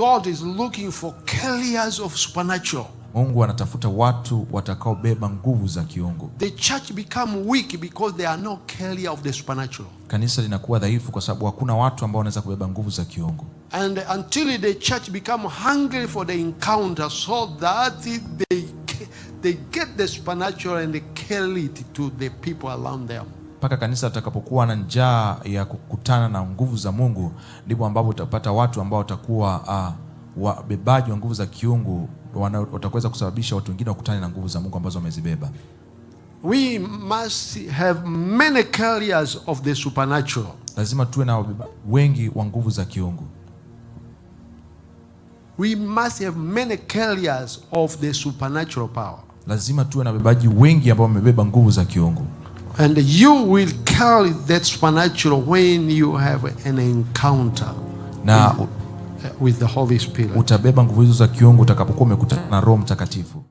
God is looking for carriers of supernatural. Mungu anatafuta watu watakaobeba nguvu za kiungu. The church become weak because there are no carrier of the supernatural. Kanisa linakuwa dhaifu kwa sababu hakuna watu ambao wanaweza kubeba nguvu za kiungu. And until the church become hungry for the encounter, so that they get the supernatural and they carry it to the people around them. Mpaka kanisa litakapokuwa na njaa ya kukutana na nguvu za Mungu, ndipo ambapo utapata watu ambao watakuwa wabebaji wa nguvu za kiungu, wataweza kusababisha watu wengine wakutane na nguvu za Mungu ambazo wamezibeba. We must have many carriers of the supernatural. Lazima tuwe na wengi wa nguvu za kiungu. We must have many carriers of the supernatural power. Lazima tuwe na wabebaji wengi ambao wamebeba nguvu za kiungu. And you will carry that supernatural when you have an encounter with the Holy Spirit. Utabeba nguvu hizo za kiungu utakapokuwa umekutana na Roho Mtakatifu.